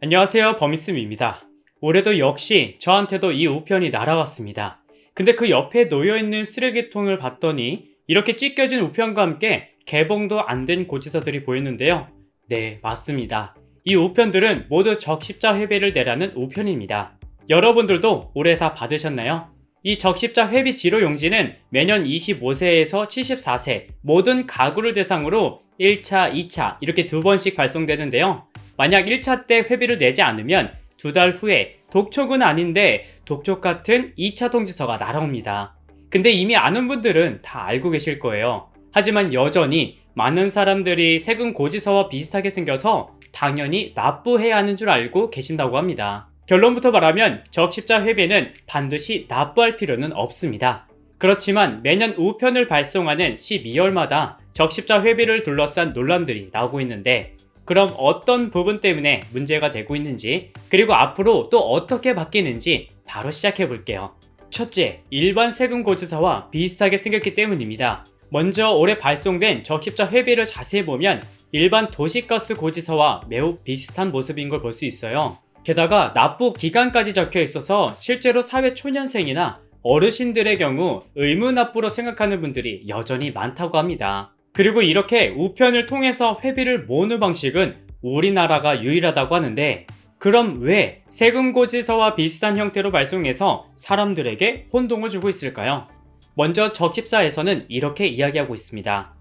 안녕하세요, 범이스입니다. 올해도 역시 저한테도 이 우편이 날아왔습니다. 근데 그 옆에 놓여있는 쓰레기통을 봤더니 이렇게 찢겨진 우편과 함께 개봉도 안 된 고지서들이 보였는데요. 네, 맞습니다. 이 우편들은 모두 적십자 회비를 내라는 우편입니다. 여러분들도 올해 다 받으셨나요? 이 적십자 회비 지로 용지는 매년 25세에서 74세 모든 가구를 대상으로 1차, 2차 이렇게 두 번씩 발송되는데요. 만약 1차 때 회비를 내지 않으면 2달 후에 독촉은 아닌데 독촉 같은 2차 통지서가 날아옵니다. 근데 이미 아는 분들은 다 알고 계실 거예요. 하지만 여전히 많은 사람들이 세금 고지서와 비슷하게 생겨서 당연히 납부해야 하는 줄 알고 계신다고 합니다. 결론부터 말하면 적십자 회비는 반드시 납부할 필요는 없습니다. 그렇지만 매년 우편을 발송하는 12월마다 적십자 회비를 둘러싼 논란들이 나오고 있는데, 그럼 어떤 부분 때문에 문제가 되고 있는지, 그리고 앞으로 또 어떻게 바뀌는지 바로 시작해 볼게요. 첫째, 일반 세금 고지서와 비슷하게 생겼기 때문입니다. 먼저 올해 발송된 적십자 회비를 자세히 보면 일반 도시가스 고지서와 매우 비슷한 모습인 걸 볼 수 있어요. 게다가 납부 기간까지 적혀 있어서 실제로 사회 초년생이나 어르신들의 경우 의무 납부로 생각하는 분들이 여전히 많다고 합니다. 그리고 이렇게 우편을 통해서 회비를 모으는 방식은 우리나라가 유일하다고 하는데, 그럼 왜 세금 고지서와 비슷한 형태로 발송해서 사람들에게 혼동을 주고 있을까요? 먼저 적십자에서는 이렇게 이야기하고 있습니다.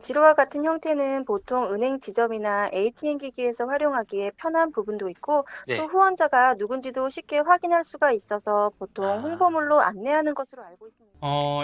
지루와 같은 형태는 보통 은행 지점이나 ATM 기기에서 활용하기에 편한 부분도 있고, 또 네. 후원자가 누군지도 쉽게 확인할 수가 있어서 보통 아, 홍보물로 안내하는 것으로 알고 있습니다.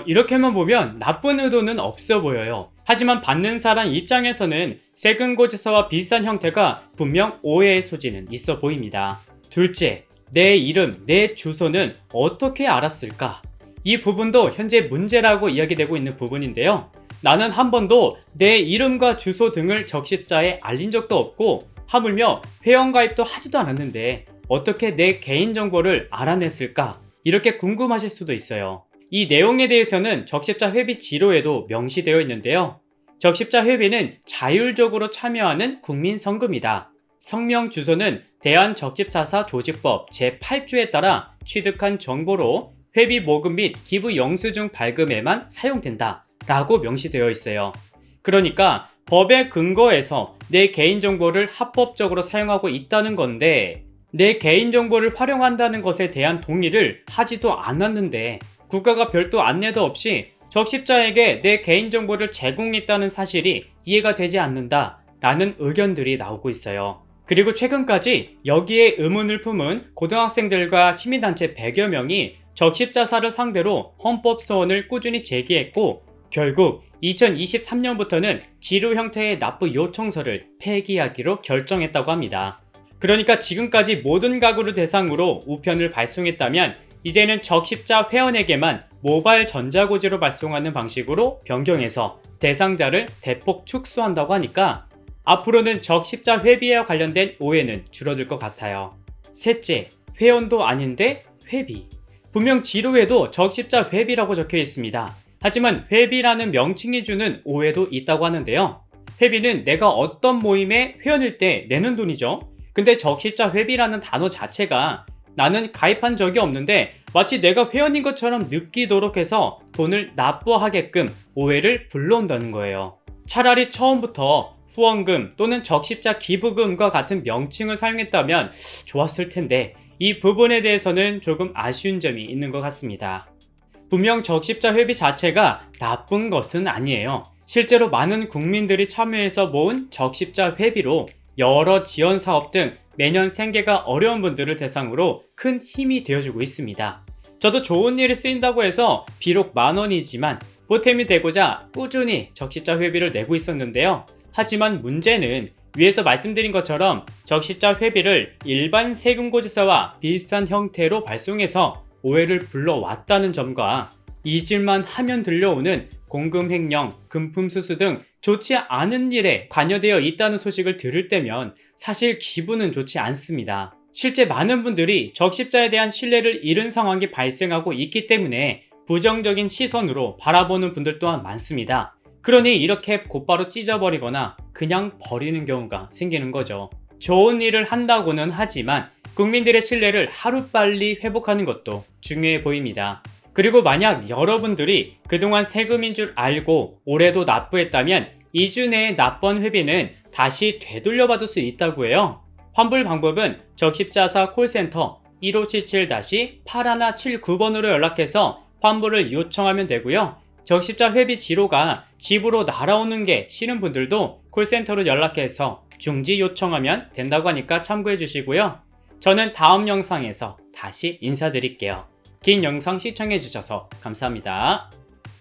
이렇게만 보면 나쁜 의도는 없어 보여요. 하지만 받는 사람 입장에서는 세금 고지서와 비슷한 형태가 분명 오해의 소지는 있어 보입니다. 둘째, 내 이름, 내 주소는 어떻게 알았을까? 이 부분도 현재 문제라고 이야기되고 있는 부분인데요. 나는 한 번도 내 이름과 주소 등을 적십자에 알린 적도 없고, 하물며 회원가입도 하지도 않았는데 어떻게 내 개인정보를 알아냈을까? 이렇게 궁금하실 수도 있어요. 이 내용에 대해서는 적십자 회비 지로에도 명시되어 있는데요. 적십자 회비는 자율적으로 참여하는 국민성금이다. 성명 주소는 대한적십자사 조직법 제8조에 따라 취득한 정보로 회비 모금 및 기부 영수증 발급에만 사용된다 라고 명시되어 있어요. 그러니까 법의 근거에서 내 개인정보를 합법적으로 사용하고 있다는 건데, 내 개인정보를 활용한다는 것에 대한 동의를 하지도 않았는데 국가가 별도 안내도 없이 적십자에게 내 개인정보를 제공했다는 사실이 이해가 되지 않는다 라는 의견들이 나오고 있어요. 그리고 최근까지 여기에 의문을 품은 고등학생들과 시민단체 100여 명이 적십자사를 상대로 헌법소원을 꾸준히 제기했고, 결국 2023년부터는 지루 형태의 납부 요청서를 폐기하기로 결정했다고 합니다. 그러니까 지금까지 모든 가구를 대상으로 우편을 발송했다면 이제는 적십자 회원에게만 모바일 전자고지로 발송하는 방식으로 변경해서 대상자를 대폭 축소한다고 하니까 앞으로는 적십자 회비와 관련된 오해는 줄어들 것 같아요. 셋째, 회원도 아닌데 회비. 분명 지로에도 적십자 회비라고 적혀 있습니다. 하지만 회비라는 명칭이 주는 오해도 있다고 하는데요. 회비는 내가 어떤 모임의 회원일 때 내는 돈이죠. 근데 적십자 회비라는 단어 자체가 나는 가입한 적이 없는데 마치 내가 회원인 것처럼 느끼도록 해서 돈을 납부하게끔 오해를 불러온다는 거예요. 차라리 처음부터 후원금 또는 적십자 기부금과 같은 명칭을 사용했다면 좋았을 텐데, 이 부분에 대해서는 조금 아쉬운 점이 있는 것 같습니다. 분명 적십자 회비 자체가 나쁜 것은 아니에요. 실제로 많은 국민들이 참여해서 모은 적십자 회비로 여러 지원 사업 등 매년 생계가 어려운 분들을 대상으로 큰 힘이 되어주고 있습니다. 저도 좋은 일에 쓰인다고 해서 비록 10,000원이지만 보탬이 되고자 꾸준히 적십자 회비를 내고 있었는데요. 하지만 문제는 위에서 말씀드린 것처럼 적십자 회비를 일반 세금 고지서와 비슷한 형태로 발송해서 오해를 불러왔다는 점과 잊을만 하면 들려오는 공금 횡령, 금품 수수 등 좋지 않은 일에 관여되어 있다는 소식을 들을 때면 사실 기분은 좋지 않습니다. 실제 많은 분들이 적십자에 대한 신뢰를 잃은 상황이 발생하고 있기 때문에 부정적인 시선으로 바라보는 분들 또한 많습니다. 그러니 이렇게 곧바로 찢어버리거나 그냥 버리는 경우가 생기는 거죠. 좋은 일을 한다고는 하지만 국민들의 신뢰를 하루빨리 회복하는 것도 중요해 보입니다. 그리고 만약 여러분들이 그동안 세금인 줄 알고 올해도 납부했다면 2주 내에 납부한 회비는 다시 되돌려받을 수 있다고 해요. 환불 방법은 적십자사 콜센터 1577-8179번으로 연락해서 환불을 요청하면 되고요. 적십자 회비 지로가 집으로 날아오는 게 싫은 분들도 콜센터로 연락해서 중지 요청하면 된다고 하니까 참고해 주시고요. 저는 다음 영상에서 다시 인사드릴게요. 긴 영상 시청해 주셔서 감사합니다.